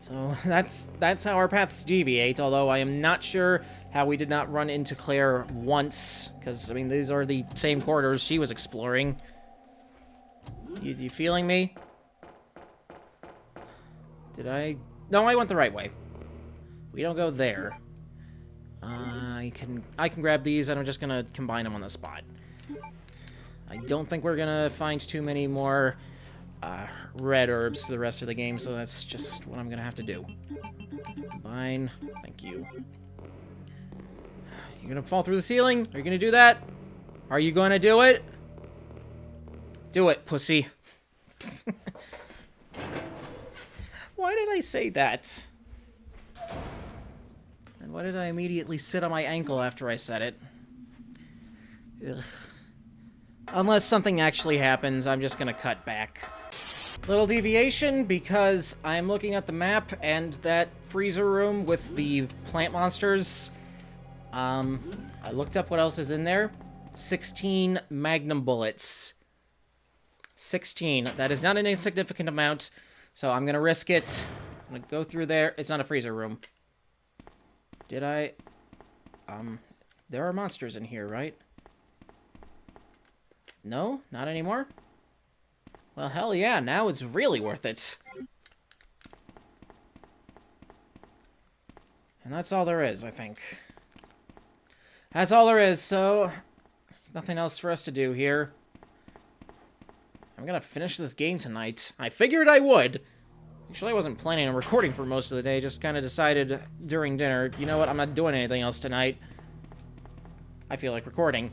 So that's how our paths deviate, although I am not sure how we did not run into Claire once, because, I mean, these are the same corridors she was exploring. You feeling me? Did I? No, I went the right way. We don't go there. I can grab these, and I'm just gonna combine them on the spot. I don't think we're gonna find too many more red herbs to the rest of the game, so that's just what I'm gonna have to do. Combine. Thank you. You gonna fall through the ceiling? Are you gonna do that? Are you gonna do it? Do it, pussy. Why did I say that? And why did I immediately sit on my ankle after I said it? Ugh. Unless something actually happens, I'm just gonna cut back. Little deviation, because I'm looking at the map, and that freezer room with the plant monsters, I looked up what else is in there. 16 magnum bullets. 16. That is not an insignificant amount, so I'm gonna risk it. I'm gonna go through there. It's not a freezer room. Did I... there are monsters in here, right? No? Not anymore? Well, hell yeah, now it's really worth it. And that's all there is, I think. That's all there is, so... there's nothing else for us to do here. I'm gonna finish this game tonight. I figured I would. Actually, I wasn't planning on recording for most of the day, just kind of decided during dinner, you know what, I'm not doing anything else tonight. I feel like recording.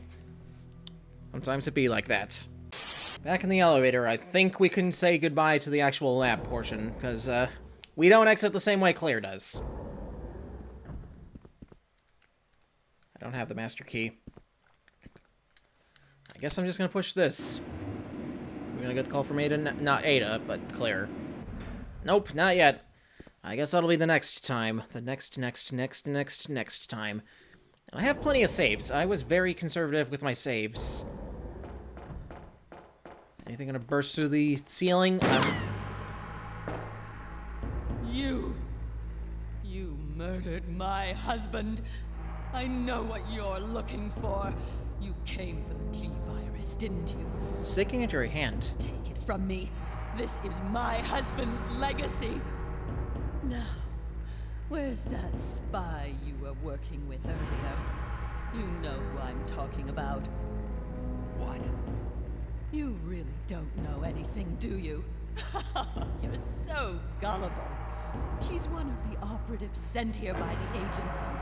Sometimes it be like that. Back in the elevator, I think we can say goodbye to the actual lab portion, because, we don't exit the same way Claire does. I don't have the master key. I guess I'm just gonna push this. We're gonna get the call from Ada, not Ada, but Claire. Nope, not yet. I guess that'll be the next time. The next time. And I have plenty of saves. I was very conservative with my saves. Anything gonna burst through the ceiling? You murdered my husband. I know what you're looking for. You came for the G-Virus, didn't you? Sticking at your hand. Take it from me. This is my husband's legacy. Now, where's that spy you were working with earlier? You know who I'm talking about. What? You really don't know anything, do you? You're so gullible. She's one of the operatives sent here by the agency.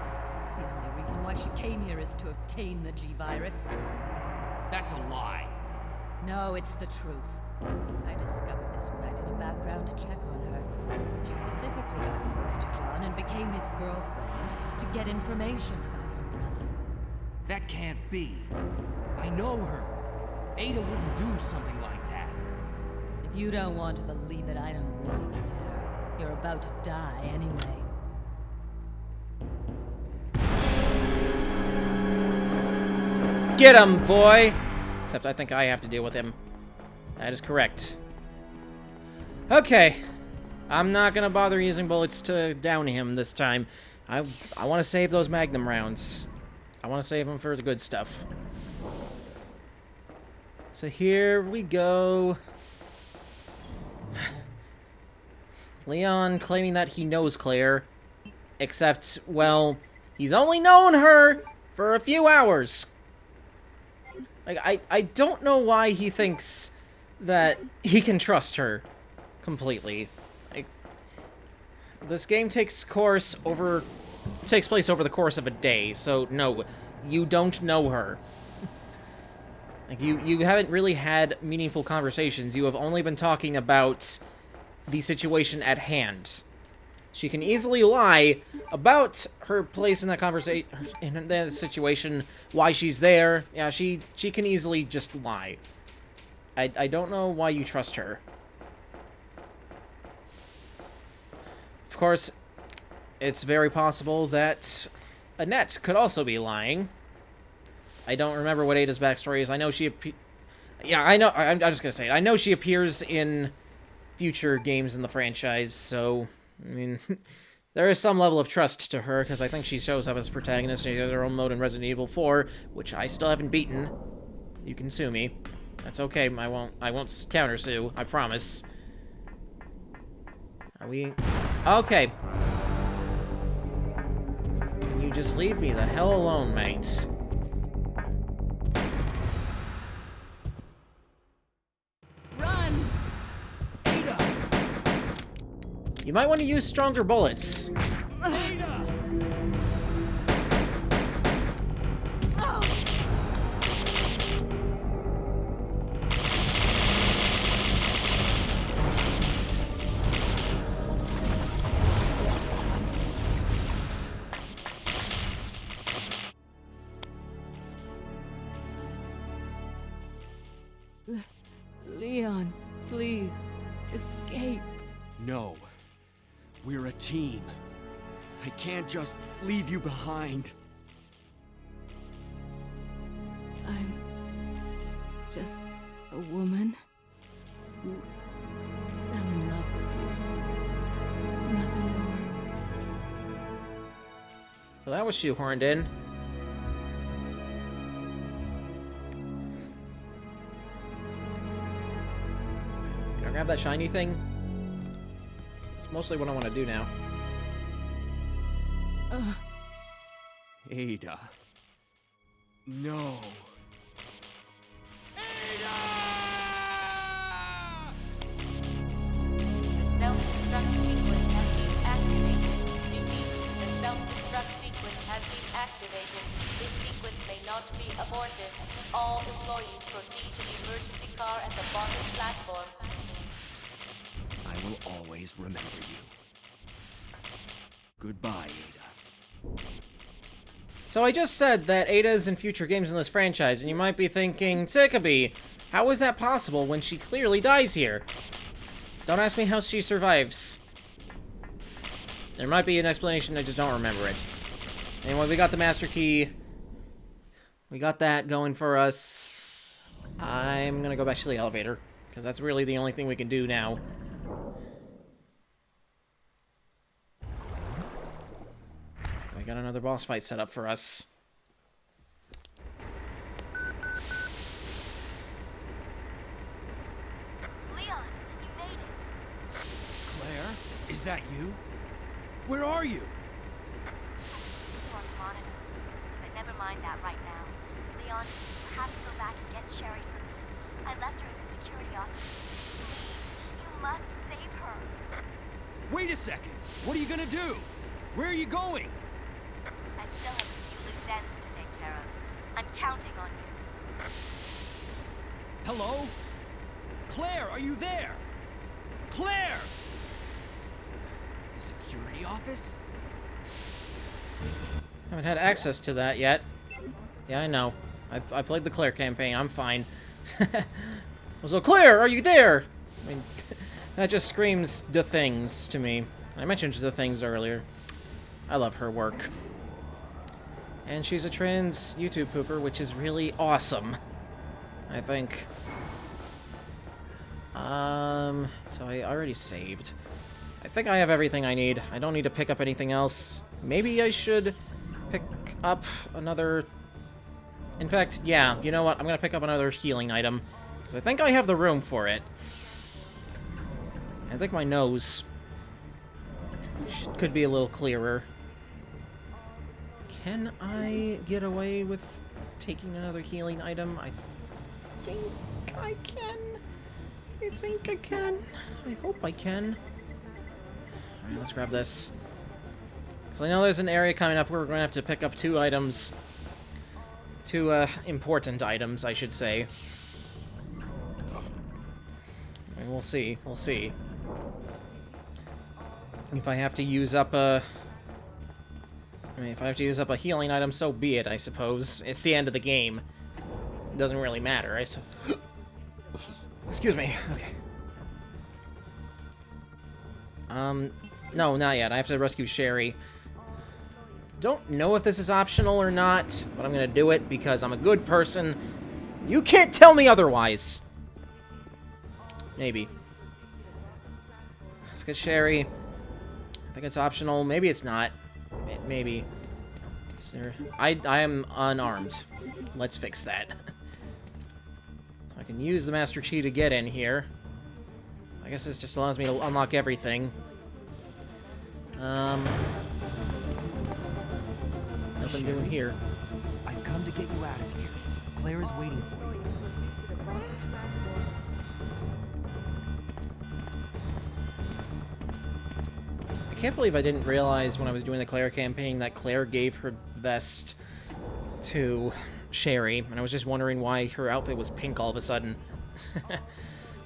The only reason why she came here is to obtain the G-Virus. That's a lie. No, it's the truth. I discovered this when I did a background check on her. She specifically got close to John and became his girlfriend to get information about Umbrella. That can't be. I know her. Ada wouldn't do something like that. If you don't want to believe it, I don't really care. You're about to die anyway. Get him, boy! Except I think I have to deal with him. That is correct. Okay. I'm not gonna bother using bullets to down him this time. I want to save those magnum rounds. I want to save them for the good stuff. So here we go. Leon claiming that he knows Claire. Except, well, he's only known her for a few hours. Like, I don't know why he thinks that he can trust her completely. Like, this game takes place over the course of a day, so no, you don't know her. Like, you haven't really had meaningful conversations. You have only been talking about the situation at hand. She can easily lie about her place in that conversation, in that situation, why she's there. Yeah, she can easily just lie. I don't know why you trust her. Of course, it's very possible that Annette could also be lying. I don't remember what Ada's backstory is. I know she yeah, I know. I'm just gonna say it. I know she appears in future games in the franchise, so I mean, there is some level of trust to her, because I think she shows up as a protagonist, and she has her own mode in Resident Evil 4, which I still haven't beaten. You can sue me. That's okay, I won't counter-sue, I promise. Are we... Okay. Can you just leave me the hell alone, mates? Run! Ada! You might want to use stronger bullets. Ada! Leon, please, escape. No. We're a team. I can't just leave you behind. I'm just a woman who fell in love with you. Nothing more. Well, that was shoehorned in. Can I grab that shiny thing? That's mostly what I want to do now. Ada. No. Ada! The self-destruct sequence has been activated. Repeat, the self-destruct sequence has been activated. This sequence may not be aborted. All employees proceed to the emergency car at the bottom platform. I will always remember you. Goodbye, Ada. So I just said that Ada is in future games in this franchise, and you might be thinking, Sickaby, how is that possible when she clearly dies here? Don't ask me how she survives. There might be an explanation, I just don't remember it. Anyway, we got the master key. We got that going for us. I'm gonna go back to the elevator, because that's really the only thing we can do now. We got another boss fight set up for us. Leon, you made it. Claire, is that you? Where are you? See you on the monitor. But never mind that right now. Leon, you have to go back and get Sherry for me. I left her in the security office. Please, you must save her. Wait a second! What are you gonna do? Where are you going? I still have a few loose ends to take care of. I'm counting on you. Hello? Claire, are you there? Claire! The security office? Haven't had access to that yet. Yeah, I know. I played the Claire campaign. I'm fine. So, Claire, are you there? I mean, that just screams the things to me. I mentioned the things earlier. I love her work. And she's a trans YouTube pooper, which is really awesome, I think. So I already saved. I think I have everything I need. I don't need to pick up anything else. Maybe I should pick up another... In fact, yeah, you know what? I'm gonna pick up another healing item, because I think I have the room for it. I think my nose could be a little clearer. Can I get away with taking another healing item? I think I can. I think I can. I hope I can. Alright, let's grab this. Because I know there's an area coming up where we're going to have to pick up two items. Two, important items, I should say. I mean, we'll see. We'll see. If I have to use up a... I mean, if I have to use up a healing item, so be it, I suppose. It's the end of the game. It doesn't really matter, Excuse me. Okay. No, not yet. I have to rescue Sherry. Don't know if this is optional or not, but I'm gonna do it because I'm a good person. You can't tell me otherwise! Maybe. Let's get Sherry. I think it's optional. Maybe it's not. Maybe. Is there... I am unarmed. Let's fix that. So I can use the master key to get in here. I guess this just allows me to unlock everything. Nothing doing here. I've come to get you out of here. Claire is waiting for you. I can't believe I didn't realize when I was doing the Claire campaign that Claire gave her vest to Sherry, and I was just wondering why her outfit was pink all of a sudden.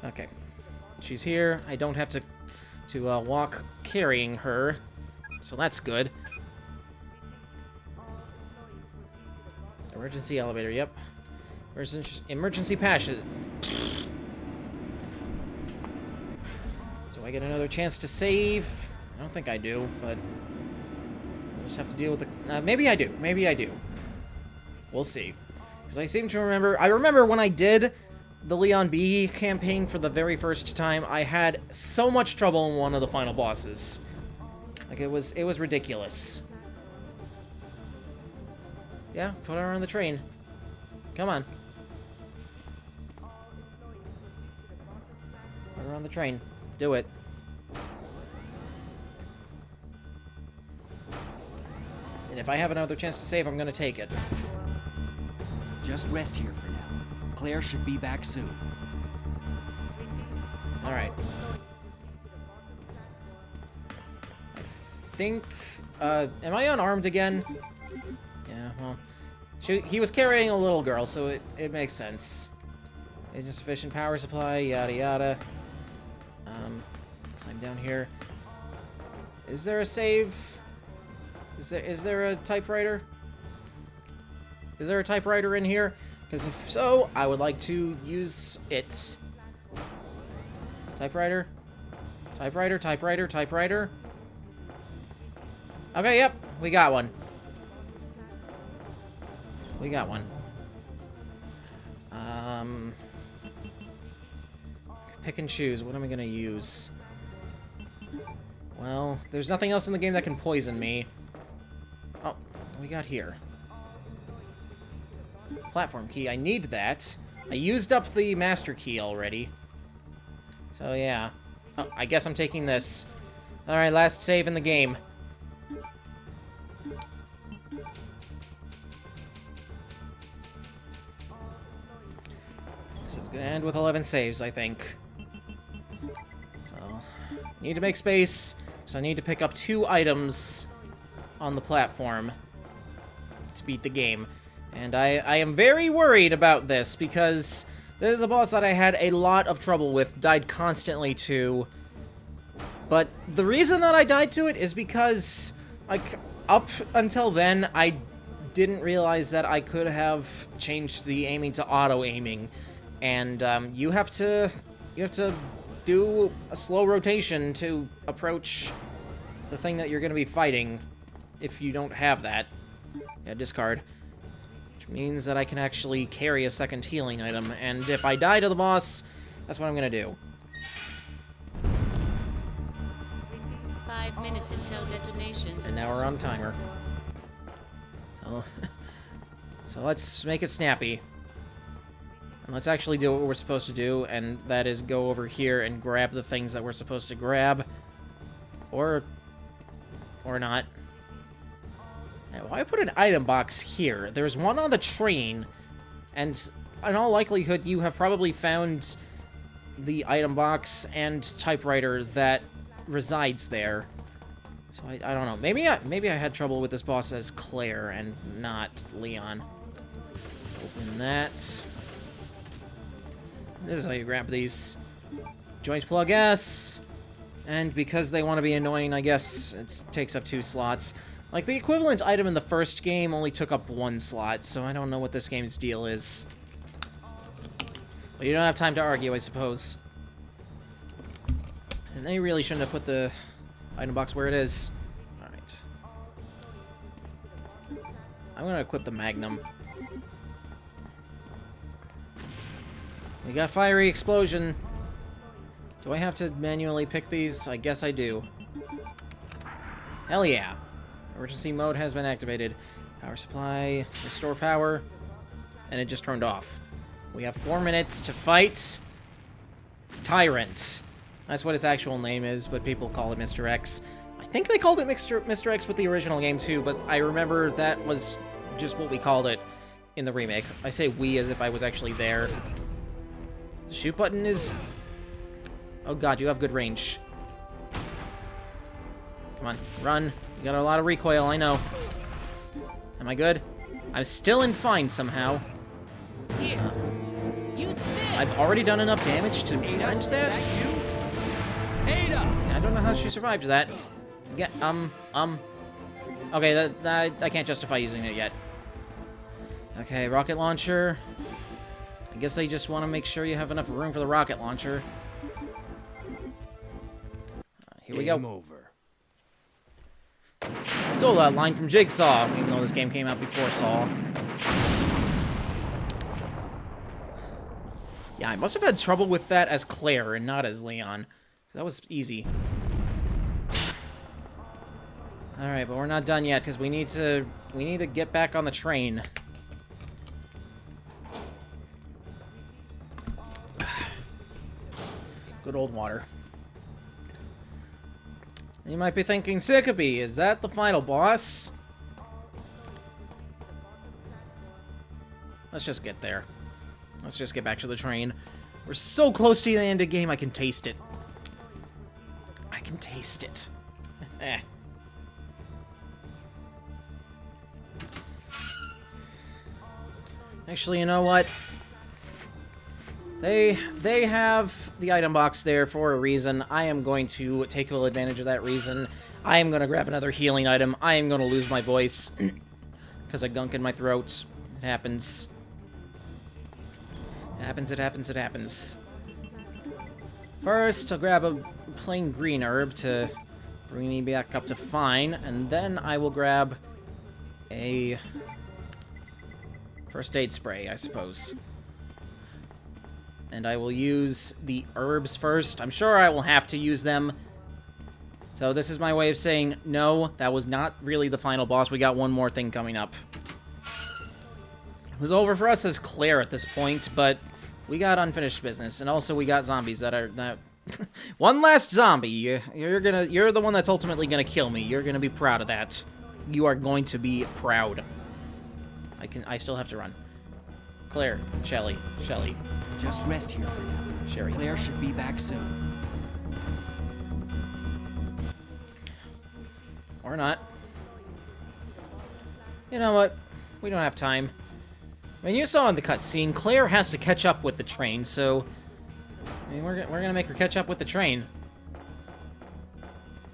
Okay. She's here. I don't have to walk carrying her, so that's good. Emergency elevator, yep. Emergency passage. Do I get another chance to save? I don't think I do, but I'll just have to deal with the... maybe I do. Maybe I do. We'll see. Because I seem to remember... I remember when I did the Leon B campaign for the very first time, I had so much trouble in one of the final bosses. Like, it was ridiculous. Yeah, put her on the train. Come on. Put her on the train. Do it. And if I have another chance to save, I'm gonna take it. Just rest here for now. Claire should be back soon. Alright. I think... am I unarmed again? Yeah, well... he was carrying a little girl, so it makes sense. Insufficient power supply, yada yada. I'm down here. Is there a save? Is there a typewriter? Is there a typewriter in here? Because if so, I would like to use it. Typewriter? Typewriter, typewriter, typewriter. Okay, yep, we got one. We got one. Pick and choose. What am I gonna use? Well, there's nothing else in the game that can poison me. Oh, what do we got here? Platform key. I need that. I used up the master key already. So, yeah. Oh, I guess I'm taking this. Alright, last save in the game. So it's gonna end with 11 saves, I think. So, need to make space. So I need to pick up 2 items on the platform to beat the game. And I am very worried about this, because this is a boss that I had a lot of trouble with, died constantly to. But the reason that I died to it is because, like, up until then, I didn't realize that I could have changed the aiming to auto-aiming. And you have to do a slow rotation to approach the thing that you're going to be fighting if you don't have that. Yeah, discard. Which means that I can actually carry a second healing item, and if I die to the boss, that's what I'm going to do. 5 minutes until detonation. And now we're on timer. So let's make it snappy. And let's actually do what we're supposed to do, and that is go over here and grab the things that we're supposed to grab. Or not. Now, why put an item box here? There's one on the train, and in all likelihood, you have probably found the item box and typewriter that resides there. So I don't know. Maybe I had trouble with this boss as Claire and not Leon. Open that. This is how you grab these. Joint plug S. And because they want to be annoying, I guess it takes up 2 slots. Like, the equivalent item in the first game only took up 1 slot, so I don't know what this game's deal is. But you don't have time to argue, I suppose. And they really shouldn't have put the item box where it is. Alright. I'm gonna equip the Magnum. We got Fiery Explosion. Do I have to manually pick these? I guess I do. Hell yeah. Emergency mode has been activated. Power supply, restore power, and it just turned off. We have 4 minutes to fight Tyrant. That's what its actual name is, but people call it Mr. X. I think they called it Mr. X with the original game too, but I remember that was just what we called it in the remake. I say we as if I was actually there. The shoot button is... Oh god, you have good range. Come on, run. You got a lot of recoil, I know. Am I good? I'm still in fine somehow. Here, use this. I've already done enough damage to warrant that. Is that you? Ada! I don't know how she survived that. Okay, that I can't justify using it yet. Okay, rocket launcher. I guess they just want to make sure you have enough room for the rocket launcher. Here we go. Game over. Still that line from Jigsaw, even though this game came out before Saw. Yeah, I must have had trouble with that as Claire and not as Leon. That was easy. Alright, but we're not done yet, because we need to get back on the train. Good old water. You might be thinking, Sycope, is that the final boss? Let's just get there. Let's just get back to the train. We're so close to the end of the game, I can taste it. I can taste it. Eh. Actually, you know what? They have the item box there for a reason. I am going to take full advantage of that reason. I am going to grab another healing item. I am going to lose my voice because of gunk in my throat. It happens. It happens, it happens, it happens. First, I'll grab a plain green herb to bring me back up to fine, and then I will grab a first aid spray, I suppose. And I will use the herbs first. I'm sure I will have to use them. So this is my way of saying, no, that was not really the final boss. We got one more thing coming up. It was over for us as Claire at this point, but we got unfinished business. And also we got zombies that are... One last zombie. You're the one that's ultimately gonna kill me. You're gonna be proud of that. You are going to be proud. I still have to run. Claire, Shelly. Just rest here for now. Sherry. Claire should be back soon. Or not. You know what? We don't have time. I mean, you saw in the cutscene, Claire has to catch up with the train, so... I mean, we're gonna make her catch up with the train.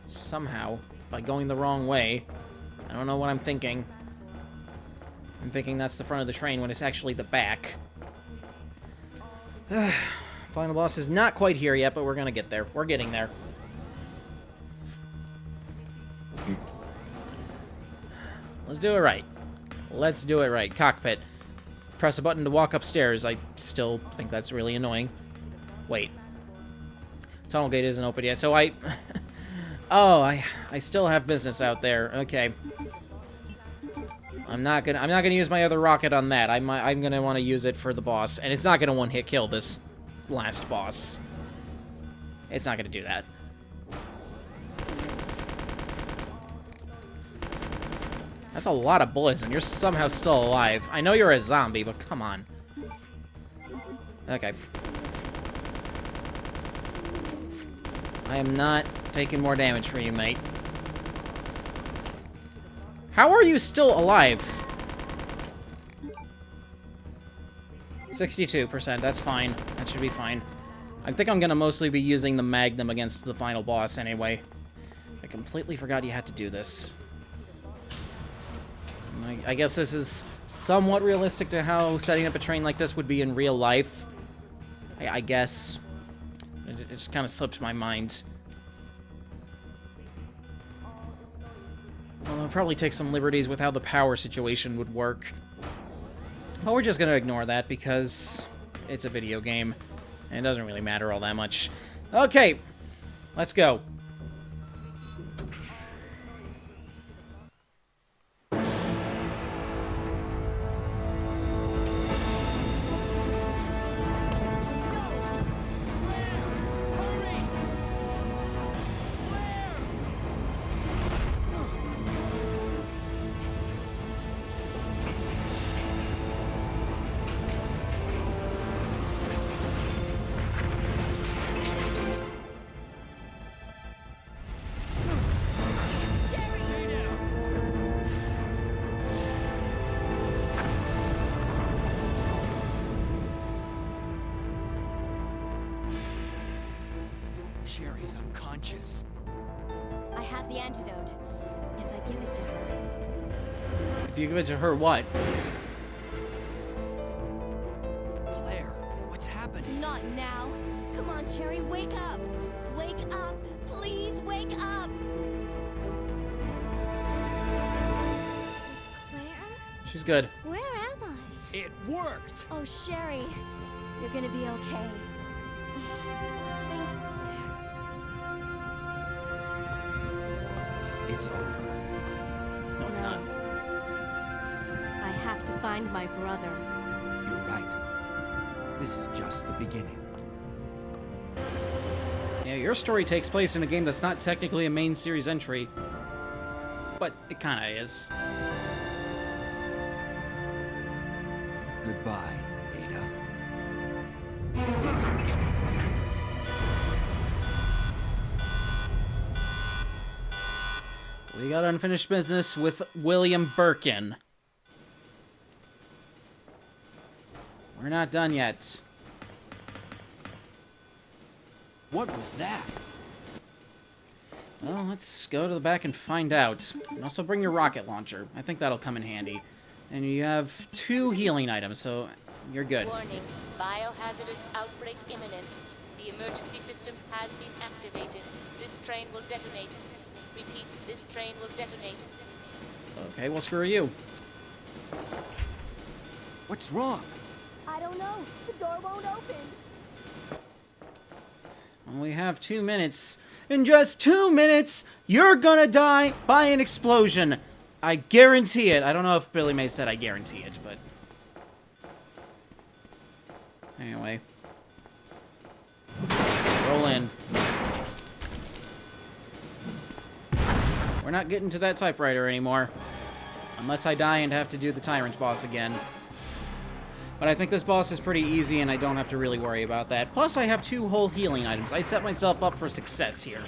Somehow. By going the wrong way. I don't know what I'm thinking. I'm thinking that's the front of the train when it's actually the back. Final boss is not quite here yet, but we're gonna get there. We're getting there. Let's do it right. Let's do it right. Cockpit. Press a button to walk upstairs. I still think that's really annoying. Wait. Tunnel gate isn't open yet, so I... Oh, I still have business out there. Okay. I'm not gonna use my other rocket on that. I'm gonna want to use it for the boss, and it's not gonna one-hit kill this last boss. It's not gonna do that. That's a lot of bullets, and you're somehow still alive. I know you're a zombie, but come on. Okay. I am not taking more damage for you, mate. How are you still alive? 62%, that's fine. That should be fine. I think I'm gonna mostly be using the Magnum against the final boss anyway. I completely forgot you had to do this. I guess this is somewhat realistic to how setting up a train like this would be in real life. I guess. It just kind of slips my mind. Well, I'll probably take some liberties with how the power situation would work. But we're just going to ignore that because it's a video game. And it doesn't really matter all that much. Okay, let's go. antidote. If I give it to her. If you give it to her, what? Claire, what's happening? Not now. Come on, Cherry, wake up. Wake up. Please wake up. Claire? She's good. Where am I? It worked! Oh, Sherry. You're gonna be okay. Thanks, Claire. It's over. No, it's not. I have to find my brother. You're right. This is just the beginning. Yeah, your story takes place in a game that's not technically a main series entry, but it kind of is. Goodbye, Ada. We got unfinished business with William Birkin. We're not done yet. What was that? Well, let's go to the back and find out. And also bring your rocket launcher. I think that'll come in handy. And you have 2 healing items, so you're good. Warning. Biohazardous outbreak imminent. The emergency system has been activated. This train will detonate. Repeat, this train will detonate. Okay, well, screw you. What's wrong? I don't know. The door won't open. Well, we have 2 minutes. In just 2 minutes, you're gonna die by an explosion. I guarantee it. I don't know if Billy May said I guarantee it, but... Anyway. Roll in. We're not getting to that typewriter anymore. Unless I die and have to do the Tyrant boss again. But I think this boss is pretty easy and I don't have to really worry about that. Plus, I have 2 whole healing items. I set myself up for success here.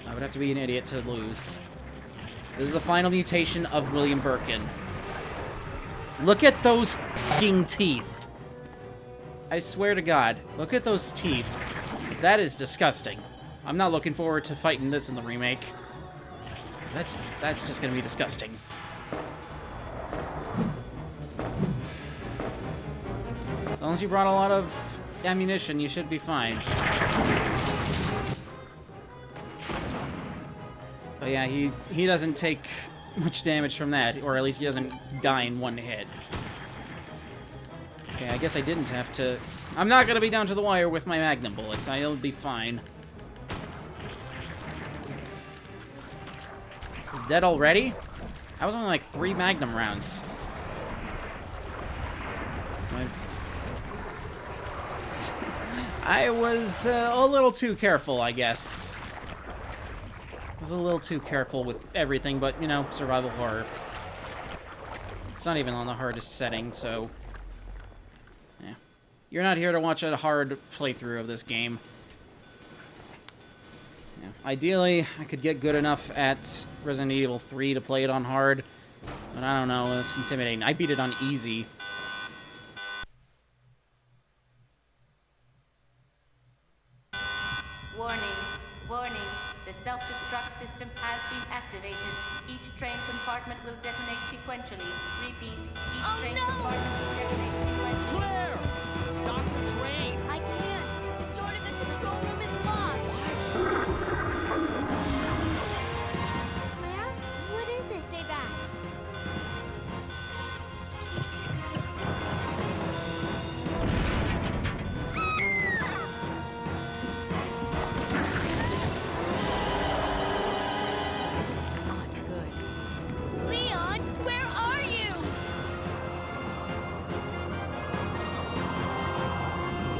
I would have to be an idiot to lose. This is the final mutation of William Birkin. Look at those f***ing teeth. I swear to God, look at those teeth. That is disgusting. I'm not looking forward to fighting this in the remake. That's just gonna be disgusting. As long as you brought a lot of ammunition, you should be fine. But yeah, he doesn't take much damage from that, or at least he doesn't die in 1 hit. Okay, I guess I didn't have to... I'm not gonna be down to the wire with my magnum bullets. I'll be fine. He's dead already? That was only like 3 magnum rounds. I was a little too careful, I guess. I was a little too careful with everything, but, you know, survival horror. It's not even on the hardest setting, so... Yeah. You're not here to watch a hard playthrough of this game. Yeah. Ideally, I could get good enough at Resident Evil 3 to play it on hard, but I don't know, it's intimidating. I beat it on easy. Warning. Warning. The self-destruct system has been activated. Each train compartment will detonate sequentially. Repeat. Each train compartment will detonate sequentially. Claire! Stop the train! I can't. The door to the control room is locked. Claire? What is this? Stay back. This is not good. Leon, where are you?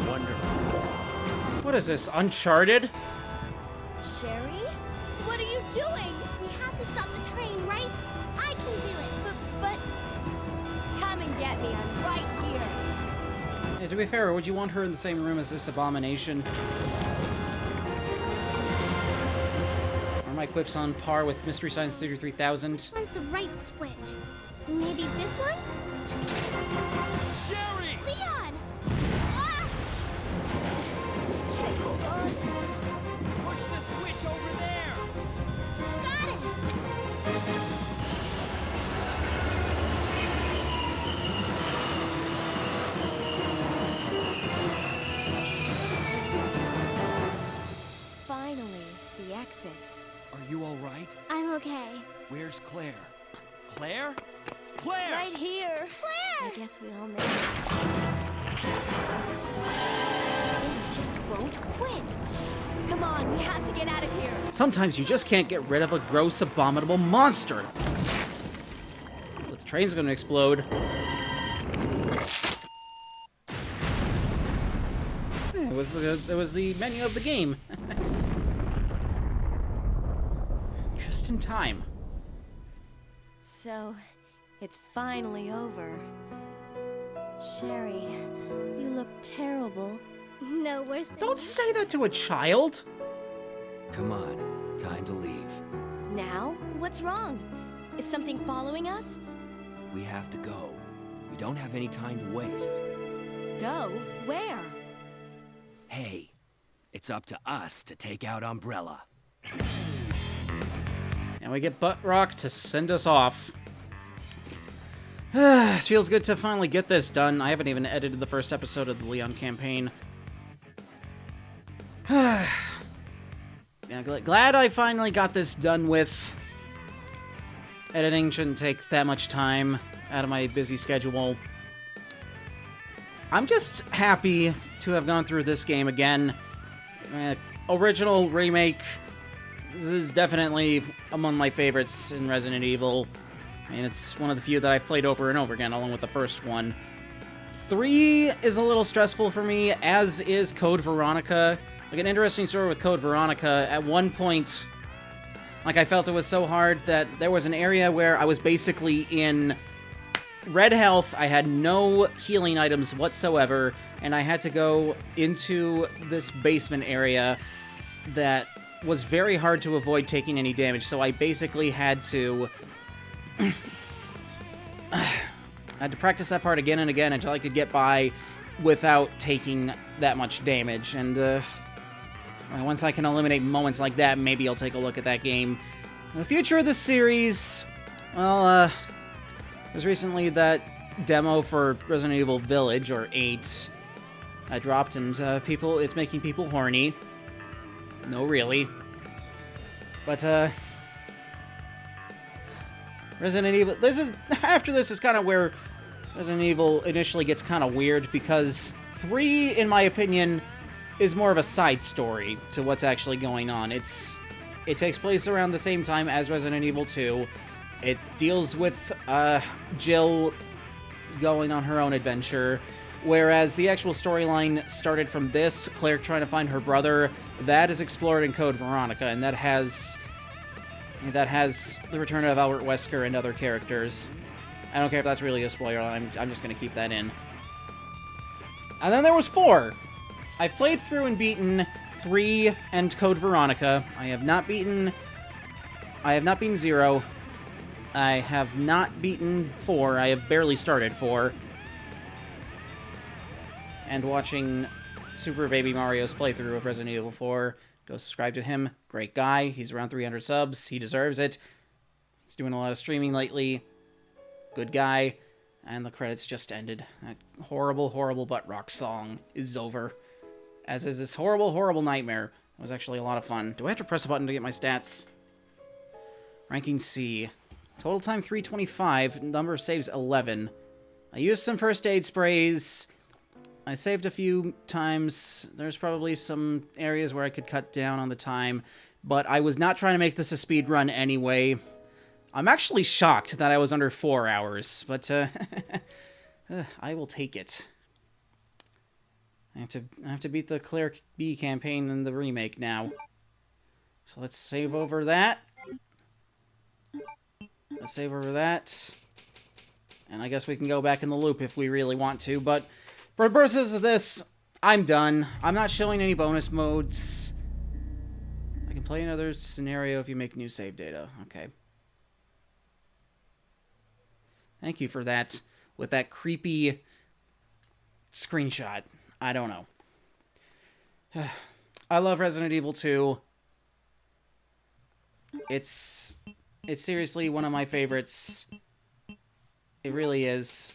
Wonderful. What is this, Uncharted? Sherry? What are you doing? We have to stop the train, right? I can do it. But come and get me. I'm right here. Yeah, to be fair, would you want her in the same room as this abomination? Are my quips on par with Mystery Science Theater 3000? When's the right switch? Maybe this one? Sherry! Leon! Ah! I can't hold on. Push the switch over there! Go! okay. Where's Claire? Claire? Claire! Right here. Claire! I guess we all made it. They just won't quit. Come on, we have to get out of here. Sometimes you just can't get rid of a gross, abominable monster. But the train's gonna explode. It was the menu of the game. Just in time. So, it's finally over. Sherry, you look terrible. No worse than Don't you. say that to a child. Come on, time to leave. Now? What's wrong? Is something following us? We have to go. We don't have any time to waste. Go? Where? Hey, it's up to us to take out Umbrella. And we get Buttrock to send us off. It feels good to finally get this done. I haven't even edited the first episode of the Leon campaign. Yeah, glad I finally got this done with. Editing shouldn't take that much time out of my busy schedule. I'm just happy to have gone through this game again. Original, remake, this is definitely among my favorites in Resident Evil. I mean, it's one of the few that I've played over and over again, along with the first one. 3 is a little stressful for me, as is Code Veronica. Like, an interesting story with Code Veronica, at one point, like, I felt it was so hard that there was an area where I was basically in red health, I had no healing items whatsoever, and I had to go into this basement area that was very hard to avoid taking any damage, so I basically had to practice that part again and again until I could get by without taking that much damage, and once I can eliminate moments like that, maybe I'll take a look at that game. The future of this series, well, there's recently that demo for Resident Evil Village, or 8, dropped, and it's making people horny. No, really. But, Resident Evil, after this is kind of where Resident Evil initially gets kind of weird, because 3, in my opinion, is more of a side story to what's actually going on. It takes place around the same time as Resident Evil 2. It deals with Jill going on her own adventure, whereas the actual storyline started from this, Claire trying to find her brother. That is explored in Code Veronica, and that has the return of Albert Wesker and other characters. I don't care if that's really a spoiler, I'm just going to keep that in. And then there was 4. I've played through and beaten 3 and Code Veronica. I have not beaten 0. I have not beaten 4. I have barely started 4. And watching Super Baby Mario's playthrough of Resident Evil 4. Go subscribe to him. Great guy. He's around 300 subs. He deserves it. He's doing a lot of streaming lately. Good guy. And the credits just ended. That horrible, horrible butt rock song is over. As is this horrible, horrible nightmare. It was actually a lot of fun. Do I have to press a button to get my stats? Ranking C. Total time 325. Number of saves 11. I used some first aid sprays. I saved a few times. There's probably some areas where I could cut down on the time, but I was not trying to make this a speed run anyway. I'm actually shocked that I was under 4 hours, but I will take it. I have to beat the Claire B campaign in the remake now. So let's save over that. Let's save over that. And I guess we can go back in the loop if we really want to, but for the purposes of this, I'm done. I'm not showing any bonus modes. I can play another scenario if you make new save data. Okay. Thank you for that. With that creepy screenshot. I don't know. I love Resident Evil 2. It's seriously one of my favorites. It really is.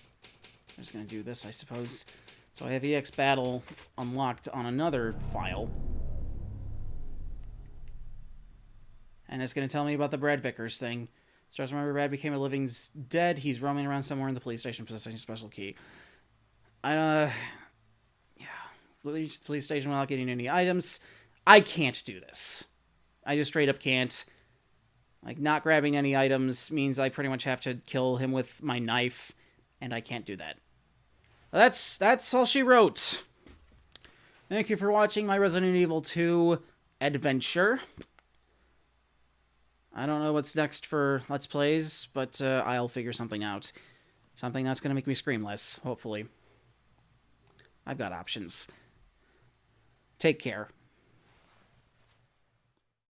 I'm just gonna do this, I suppose. So I have EX Battle unlocked on another file. And it's going to tell me about the Brad Vickers thing. Starts remember Brad became a living dead. He's roaming around somewhere in the police station possessing a special key. Yeah. Reach the police station without getting any items. I can't do this. I just straight up can't. Like, not grabbing any items means I pretty much have to kill him with my knife, and I can't do that. That's all she wrote. Thank you for watching my Resident Evil 2 adventure. I don't know what's next for Let's Plays, but I'll figure something out. Something that's going to make me scream less, hopefully. I've got options. Take care.